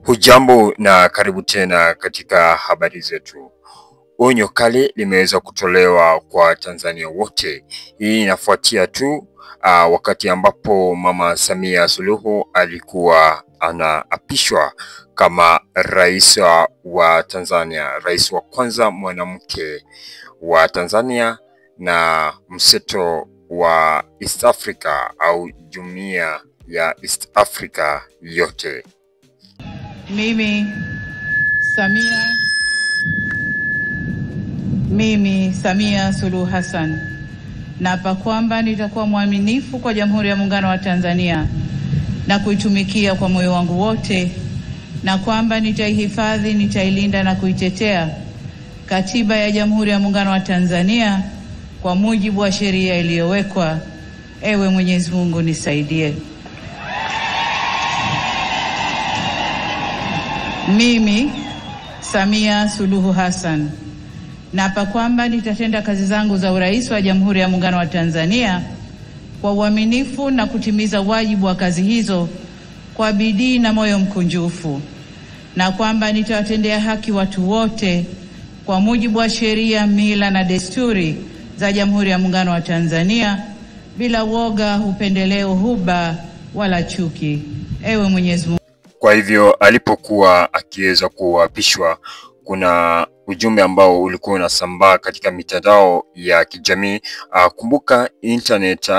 Hujambo na karibu tena katika habari zetu. Onyo kali limeweza kutolewa kwa Tanzania wote. Hii inafuatia tu wakati ambapo Mama Samia Suluhu alikuwa anaapishwa kama rais wa Tanzania, rais wa kwanza mwanamke wa Tanzania na mseto wa East Africa au jumuiya ya East Africa yote. Mimi Samia Suluhu Hassan naapa kwamba nitakuwa mwaminifu kwa Jamhuri ya Muungano wa Tanzania na kuitumikia kwa moyo wangu wote, na kwamba nitaihifadhi, nitailinda na kuitetea Katiba ya Jamhuri ya Muungano wa Tanzania kwa mujibu wa sheria iliyowekwa. Ewe Mwenyezi Mungu nisaidie. Mimi Samia Suluhu Hassan naapa kwamba nitatenda kazi zangu za urais wa Jamhuri ya Muungano wa Tanzania kwa uaminifu na kutimiza wajibu wa kazi hizo kwa bidii na moyo mkunjufu, na kwamba nitawatendea haki watu wote kwa mujibu wa sheria, mila na desturi za Jamhuri ya Muungano wa Tanzania bila woga, upendeleo, huba wala chuki. Ewe Mwenyezi Mungu. Kwa hivyo alipokuwa akiweza kuapishwa, kuna ujumbe ambao ulikuwa unasambaa katika mitandao ya kijamii. Kumbuka internet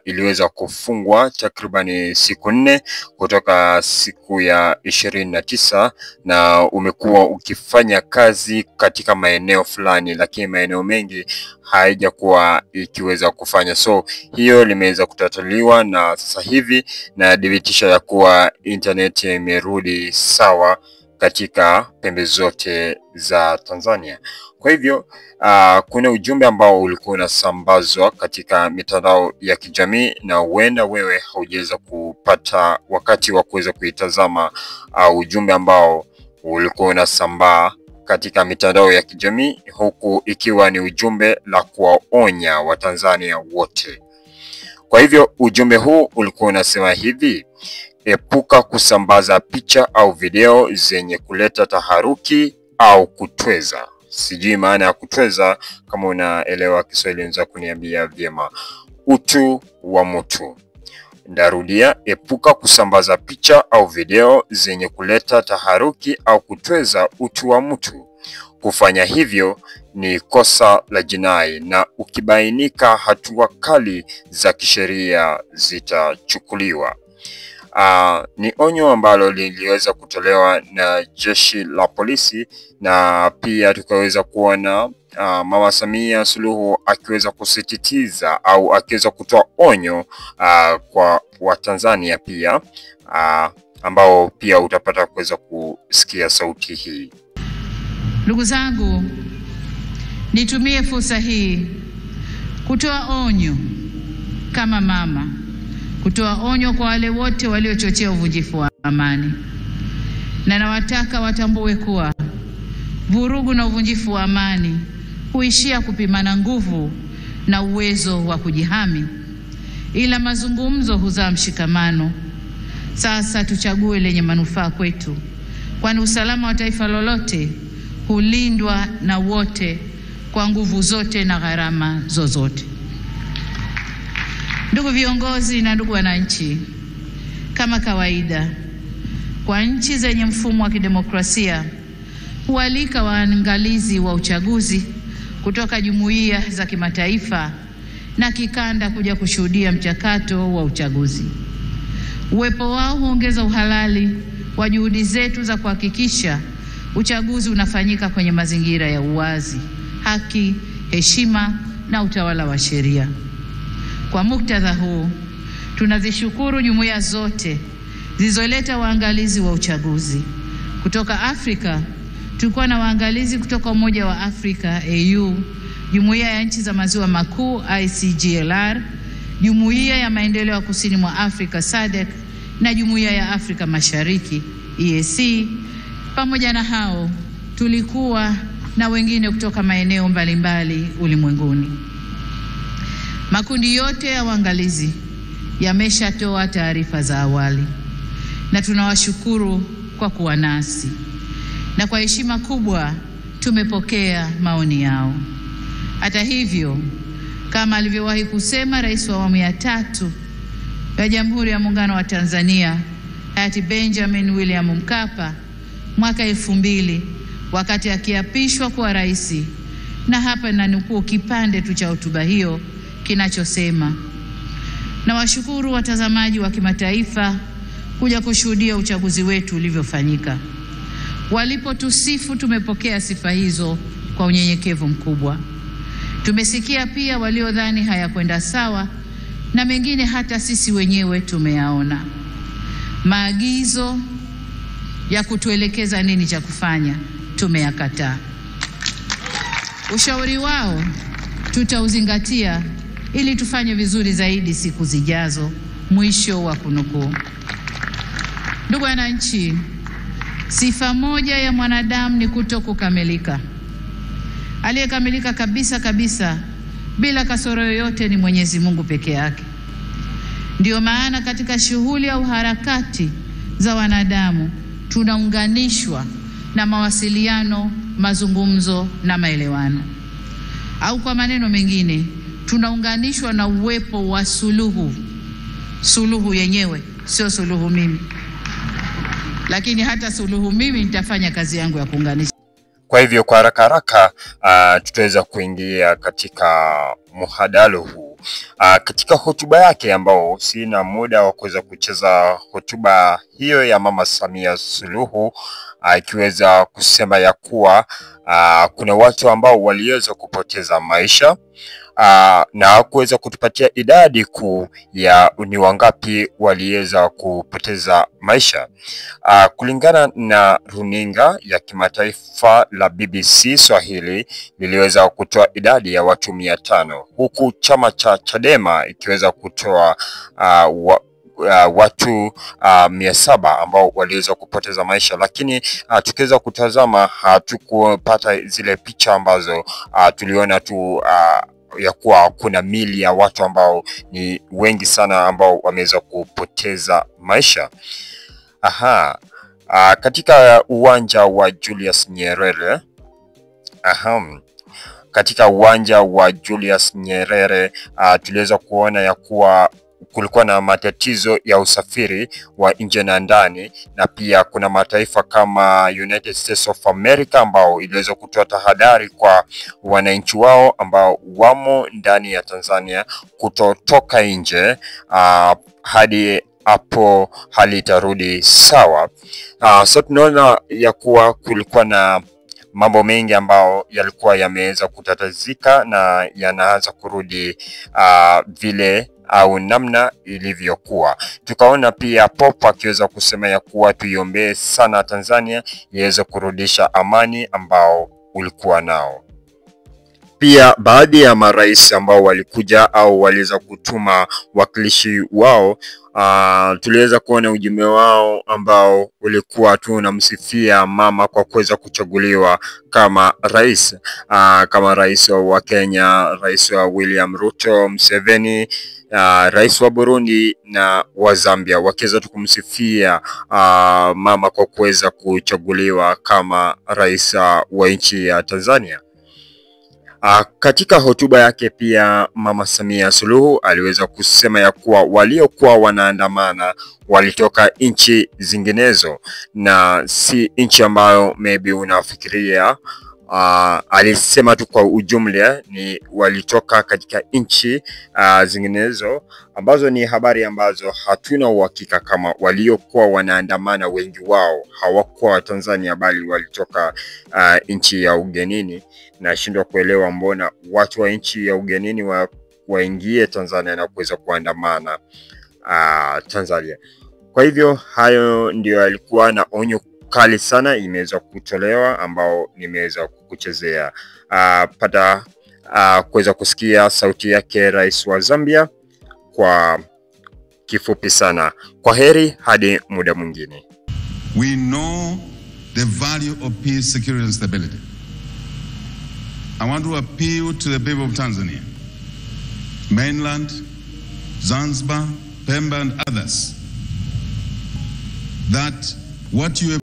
iliweza kufungwa takriban siku 4 kutoka siku ya 29, na umekuwa ukifanya kazi katika maeneo fulani, lakini maeneo mengi haijakuwa ikiweza kufanya. So hiyo limeweza kutatuliwa na sasa hivi na dhibitisha ya kuwa internet imerudi sawa katika pembe zote za Tanzania. Kwa hivyo kuna ujumbe ambao ulikuwa unasambazwa katika mitandao ya kijamii, na huenda wewe haujaweza kupata wakati wa kuweza kuitazama ujumbe ambao ulikuwa unasambaa katika mitandao ya kijamii, huku ikiwa ni ujumbe la kuwaonya Watanzania wote. Kwa hivyo ujumbe huu ulikuwa unasema hivi: epuka kusambaza picha au video zenye kuleta taharuki au kutweza. Sijui maana ya kutweza, kama unaelewa Kiswahili unaweza kuniambia vyema. Utu wa mtu. Ndarudia, epuka kusambaza picha au video zenye kuleta taharuki au kutweza utu wa mtu. Kufanya hivyo ni kosa la jinai, na ukibainika hatua kali za kisheria zitachukuliwa. Ni onyo ambalo liliweza kutolewa na jeshi la polisi, na pia tukaweza kuona Mama Samia Suluhu akiweza kusisitiza au akiweza kutoa onyo kwa Watanzania pia, ambao pia utapata kuweza kusikia sauti hii. Ndugu zangu, nitumie fursa hii kutoa onyo kama mama, kutoa onyo kwa wale wote waliochochea uvunjifu wa amani, na nawataka watambue kuwa vurugu na uvunjifu wa amani huishia kupimana nguvu na uwezo wa kujihami, ila mazungumzo huzaa mshikamano. Sasa tuchague lenye manufaa kwetu, kwani usalama wa taifa lolote hulindwa na wote kwa nguvu zote na gharama zozote. Ndugu viongozi na ndugu wananchi, kama kawaida kwa nchi zenye mfumo wa kidemokrasia, hualika waangalizi wa uchaguzi kutoka jumuiya za kimataifa na kikanda kuja kushuhudia mchakato wa uchaguzi. Uwepo wao huongeza uhalali wa juhudi zetu za kuhakikisha uchaguzi unafanyika kwenye mazingira ya uwazi, haki, heshima na utawala wa sheria. Kwa muktadha huu, tunazishukuru jumuiya zote zilizoleta waangalizi wa uchaguzi. Kutoka Afrika, tulikuwa na waangalizi kutoka Umoja wa Afrika AU, Jumuiya ya Nchi za Maziwa Makuu ICGLR, Jumuiya ya Maendeleo ya Kusini mwa Afrika SADC na Jumuiya ya Afrika Mashariki EAC. Pamoja na hao, tulikuwa na wengine kutoka maeneo mbalimbali ulimwenguni. Makundi yote ya waangalizi yameshatoa taarifa za awali, na tunawashukuru kwa kuwa nasi, na kwa heshima kubwa tumepokea maoni yao. Hata hivyo, kama alivyowahi kusema Rais wa awamu ya 3 ya Jamhuri ya Muungano wa Tanzania hayati Benjamin William Mkapa mwaka 2000 wakati akiapishwa kuwa rais, na hapa nanukuu kipande tu cha hotuba hiyo kinachosema: na washukuru watazamaji wa kimataifa kuja kushuhudia uchaguzi wetu ulivyofanyika. Walipotusifu tumepokea sifa hizo kwa unyenyekevu mkubwa. Tumesikia pia waliodhani hayakwenda sawa, na mengine hata sisi wenyewe tumeyaona. Maagizo ya kutuelekeza nini cha kufanya tumeyakataa. Ushauri wao tutauzingatia ili tufanye vizuri zaidi siku zijazo. Mwisho wa kunukuu. Ndugu wananchi, sifa moja ya mwanadamu ni kutokukamilika. Aliyekamilika kabisa bila kasoro yoyote ni Mwenyezi Mungu peke yake. Ndio maana katika shughuli au harakati za wanadamu tunaunganishwa na mawasiliano, mazungumzo na maelewano. Au kwa maneno mengine, tunaunganishwa na uwepo wa suluhu. Suluhu yenyewe sio suluhu mimi, lakini hata suluhu mimi nitafanya kazi yangu ya kuunganisha. Kwa hivyo kwa haraka tutaweza kuingia katika muhadalo huu. Katika hotuba yake ambao sina muda wa kuweza kucheza hotuba hiyo ya Mama Samia Suluhu, ikiweza kusema ya kuwa kuna watu ambao waliweza kupoteza maisha, na kuweza kutupatia idadi kuu ya ni wangapi waliweza kupoteza maisha. Kulingana na runinga ya kimataifa la BBC Swahili liliweza kutoa idadi ya watu 500, huku chama cha Chadema ikiweza kutoa watu 700 ambao waliweza kupoteza maisha. Lakini tukiweza kutazama hatukupata zile picha ambazo tuliona tu ya kuwa kuna mili ya watu ambao ni wengi sana ambao wameweza kupoteza maisha. Katika uwanja wa Julius Nyerere, katika uwanja wa Julius Nyerere tuliweza kuona ya kuwa kulikuwa na matatizo ya usafiri wa nje na ndani, na pia kuna mataifa kama United States of America ambao iliweza kutoa tahadhari kwa wananchi wao ambao wamo ndani ya Tanzania kutotoka nje hadi hapo hali itarudi sawa. So tunaona ya kuwa kulikuwa na mambo mengi ambao yalikuwa yameweza kutatizika na yanaanza kurudi vile au namna ilivyokuwa. Tukaona pia Pop akiweza kusema ya kuwa tuiombee sana Tanzania iweze kurudisha amani ambao ulikuwa nao. Pia baadhi ya marais ambao walikuja au waliweza kutuma wakilishi wao, tuliweza kuona ujumbe wao ambao ulikuwa tu unamsifia mama kwa kuweza kuchaguliwa kama rais. Kama rais wa Kenya, rais wa William Ruto Museveni, rais wa Burundi na wa Zambia, wakiweza kumsifia mama kwa kuweza kuchaguliwa kama rais wa nchi ya Tanzania. Katika hotuba yake pia Mama Samia Suluhu aliweza kusema ya kuwa waliokuwa wanaandamana walitoka nchi zinginezo na si nchi ambayo maybe unafikiria. Alisema tu kwa ujumla ni walitoka katika nchi zinginezo, ambazo ni habari ambazo hatuna uhakika kama waliokuwa wanaandamana wengi wao hawakuwa Tanzania bali walitoka nchi ya ugenini. Na shindwa kuelewa mbona watu wa nchi ya ugenini waingie Tanzania na kuweza kuandamana Tanzania. Kwa hivyo hayo ndio alikuwa na onyo kali sana imeweza kutolewa ambao nimeweza kukuchezea. Pata kuweza kusikia sauti yake rais wa Zambia kwa kifupi sana. Kwa heri hadi muda mwingine. We know the value of peace, security and stability. I want to appeal to the people of Tanzania, mainland, Zanzibar, Pemba and others, that what you have